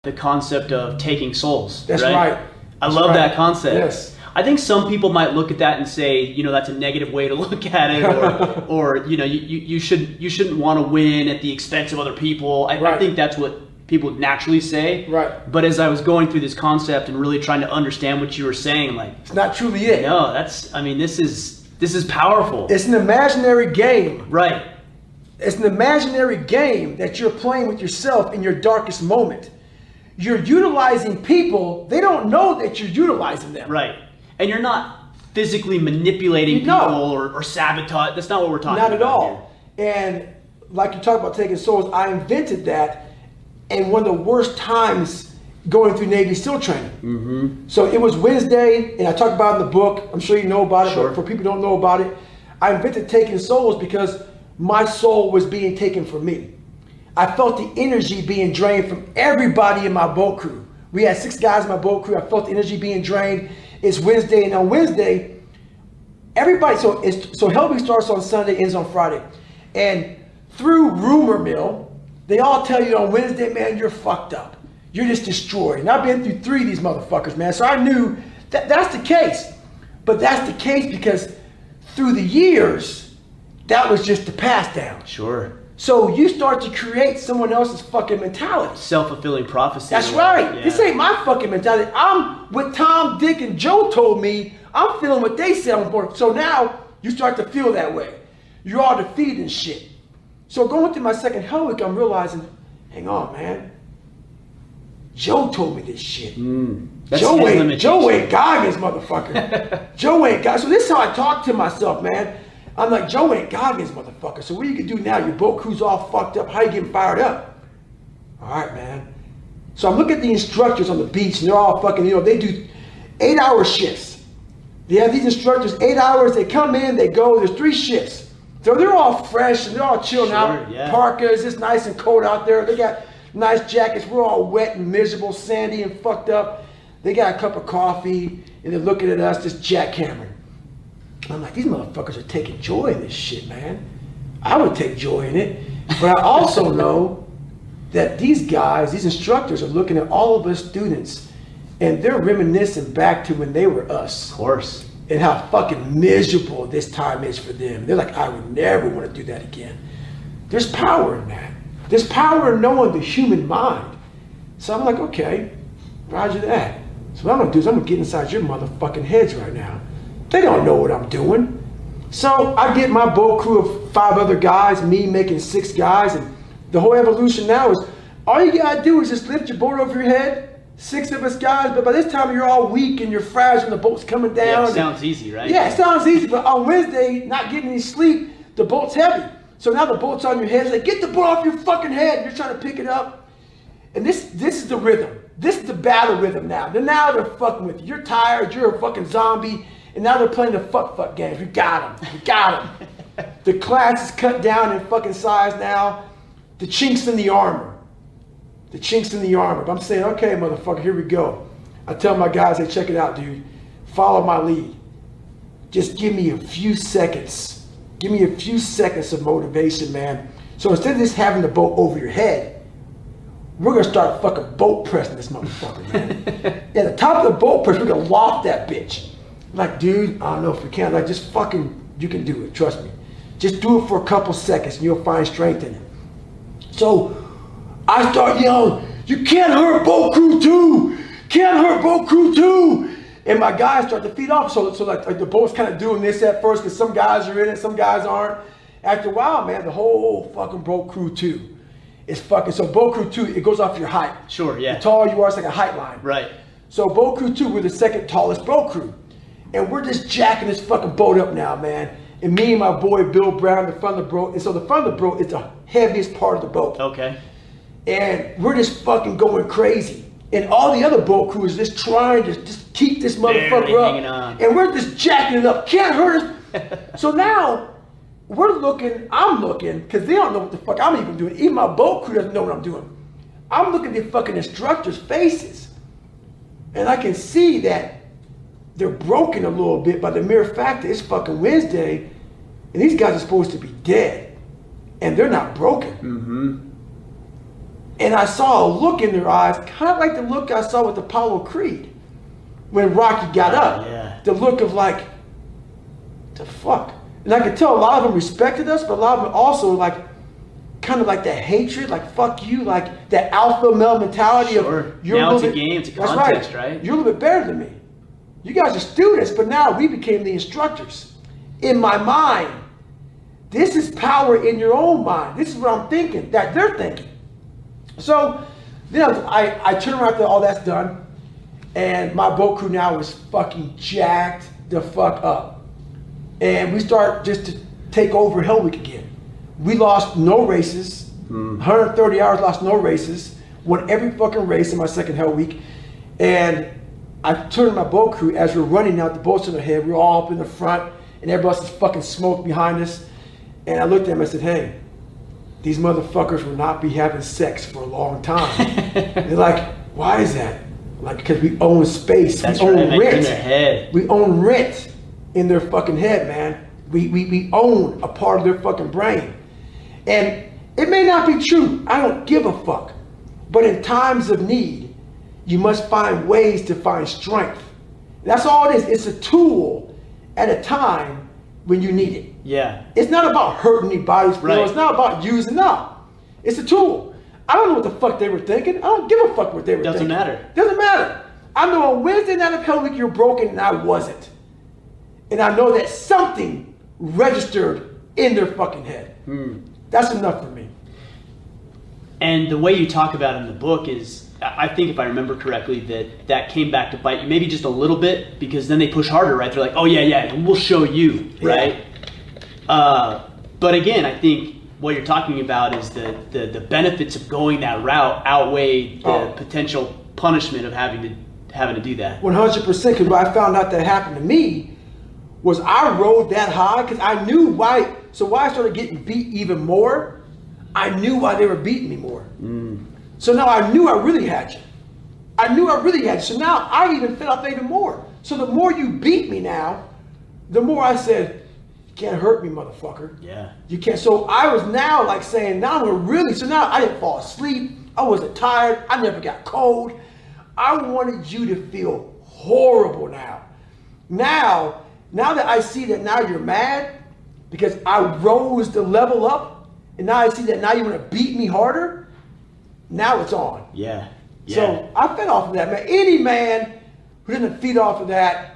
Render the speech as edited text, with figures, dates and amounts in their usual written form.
the concept of taking souls. That's right. I love that concept. Yes. I think some people might look at that and say, you know, that's a negative way to look at it, or you know, you shouldn't want to win at the expense of other people. I think that's what people naturally say. Right. But as I was going through this concept and really trying to understand what you were saying, I'm like, it's not truly it. No, I mean, this is powerful. It's an imaginary game. Right. It's an imaginary game that you're playing with yourself in your darkest moment. You're utilizing people. They don't know that you're utilizing them. Right. And you're not physically manipulating people or sabotage. That's not what we're talking about. Not at all. Here. And like you talk about taking souls, I invented that in one of the worst times going through Navy SEAL training. Mm-hmm. So it was Wednesday, and I talk about it in the book. I'm sure you know about it, but for people who don't know about it, I invented taking souls because my soul was being taken from me. I felt the energy being drained from everybody in my boat crew. We had 6 guys in my boat crew. I felt the energy being drained. It's Wednesday, and on Wednesday, everybody, so Hellweek starts on Sunday, ends on Friday. And through rumor mill, they all tell you on Wednesday, man, you're fucked up. You're just destroyed. And I've been through 3 of these motherfuckers, man. So I knew that that's the case. But that's the case because through the years, that was just the pass down. Sure. So you start to create someone else's fucking mentality. Self-fulfilling prophecy. That's right. Yeah. This ain't my fucking mentality. I'm what Tom, Dick, and Joe told me. I'm feeling what they said on board. So now you start to feel that way. You're all defeated and shit. So going through my second hell week, I'm realizing, hang on, man. Joe told me this shit. Joe ain't Goggins, motherfucker. Joe ain't Goggins. So this is how I talk to myself, man. I'm like, Joe ain't Goggins, motherfucker. So what you can do now? Your boat crew's all fucked up. How you getting fired up? All right, man. So I'm looking at the instructors on the beach, and they're all fucking, you know, they do 8-hour shifts. They have these instructors, 8 hours. They come in, they go. There's 3 shifts. So they're all fresh, and they're all chilling out. Yeah. Parkas, it's nice and cold out there. They got nice jackets. We're all wet and miserable, sandy and fucked up. They got a cup of coffee, and they're looking at us, just jackhammering. I'm like, these motherfuckers are taking joy in this shit, man. I would take joy in it. But I also know that these guys, these instructors are looking at all of us students and they're reminiscing back to when they were us. Of course. And how fucking miserable this time is for them. They're like, I would never want to do that again. There's power in that. There's power in knowing the human mind. So I'm like, okay, roger that. So what I'm gonna do is I'm gonna get inside your motherfucking heads right now. They don't know what I'm doing. So I get my boat crew of 5 other guys, me making 6 guys, and the whole evolution now is all you gotta do is just lift your boat over your head, 6 of us guys, but by this time you're all weak and you're fragile and the boat's coming down. Yeah, it sounds easy, right? Yeah, it sounds easy, but on Wednesday, not getting any sleep, the boat's heavy. So now the boat's on your head. It's like, get the boat off your fucking head. And you're trying to pick it up. And this is the rhythm. This is the battle rhythm now. Now they're fucking with you. You're tired, you're a fucking zombie. And now they're playing the fuck games. We got them. We got them. The class is cut down in fucking size now. The chinks in the armor. The chinks in the armor. But I'm saying, okay, motherfucker, here we go. I tell my guys, hey, check it out, dude. Follow my lead. Just give me a few seconds. Give me a few seconds of motivation, man. So instead of just having the boat over your head, we're gonna start fucking boat pressing this motherfucker, man. At the top of the boat press, we're gonna loft that bitch. Like, dude, I don't know if we can. Like, just fucking, you can do it. Trust me. Just do it for a couple seconds and you'll find strength in it. So I start yelling, you can't hurt boat crew 2. Can't hurt boat crew 2. And my guys start to feed off. So like the boat's kind of doing this at first because some guys are in it, some guys aren't. After a while, man, the whole fucking boat crew 2 is fucking, so boat crew 2, it goes off your height. Sure, yeah. The taller you are, it's like a height line. Right. So boat crew 2, we're the second tallest boat crew. And we're just jacking this fucking boat up now, man. And me and my boy Bill Brown, the front of the boat. And so the front of the boat is the heaviest part of the boat. Okay. And we're just fucking going crazy. And all the other boat crew is just trying to just keep this motherfucker up. Hanging on. And we're just jacking it up. Can't hurt us. So now we're looking, I'm looking, because they don't know what the fuck I'm even doing. Even my boat crew doesn't know what I'm doing. I'm looking at the fucking instructors' faces. And I can see that they're broken a little bit by the mere fact that it's fucking Wednesday and these guys are supposed to be dead and they're not broken. Mm-hmm. And I saw a look in their eyes, kind of like the look I saw with Apollo Creed when Rocky got up. Yeah. The look of like, the fuck? And I could tell a lot of them respected us, but a lot of them also like, kind of like that hatred, like fuck you, like that alpha male mentality of you're now a it's a little bit, game, it's a that's contest, right? You're a little bit better than me. You guys are students, but now we became the instructors. In my mind, this is power in your own mind. This is what I'm thinking, that they're thinking. So then I turn around after all that's done, and my boat crew now is fucking jacked the fuck up. And we start just to take over Hell Week again. We lost no races, 130 hours, lost no races, won every fucking race in my second Hell Week. And I turned to my boat crew as we're running out, the boat's in the head, we're all up in the front, and everybody else is fucking smoke behind us. And I looked at them and I said, hey, these motherfuckers will not be having sex for a long time. They're like, why is that? Like, because we own space, That's we own right, rent. in their head. We own rent in their fucking head, man. We own a part of their fucking brain. And it may not be true, I don't give a fuck. But in times of need, you must find ways to find strength. That's all it is. It's a tool at a time when you need it. Yeah. It's not about hurting anybody's feelings. Right. It's not about using up. It's a tool. I don't know what the fuck they were thinking. I don't give a fuck what they were Doesn't thinking. matter. Doesn't matter. I know on Wednesday night of Hell Week you're broken and I wasn't. And I know that something registered in their fucking head. That's enough for me. And the way you talk about it in the book is, I think if I remember correctly, that came back to bite you maybe just a little bit, because then they push harder, right? They're like, oh yeah, we'll show you, right? But again, I think what you're talking about is the benefits of going that route outweigh the potential punishment of having to do that. 100%, because what I found out that happened to me was I rode that high because I knew why. So why I started getting beat even more, I knew why they were beating me more. So now I knew I really had you. I knew I really had you. So now I even fed off even more. So the more you beat me now, the more I said, you can't hurt me, motherfucker. Yeah. You can't. So I was now like saying, now I'm gonna really, so now I didn't fall asleep. I wasn't tired. I never got cold. I wanted you to feel horrible now. Now that I see that now you're mad because I rose the level up, and now I see that now you want to beat me harder, now it's on. Yeah. So I fed off of that, man. Any man who doesn't feed off of that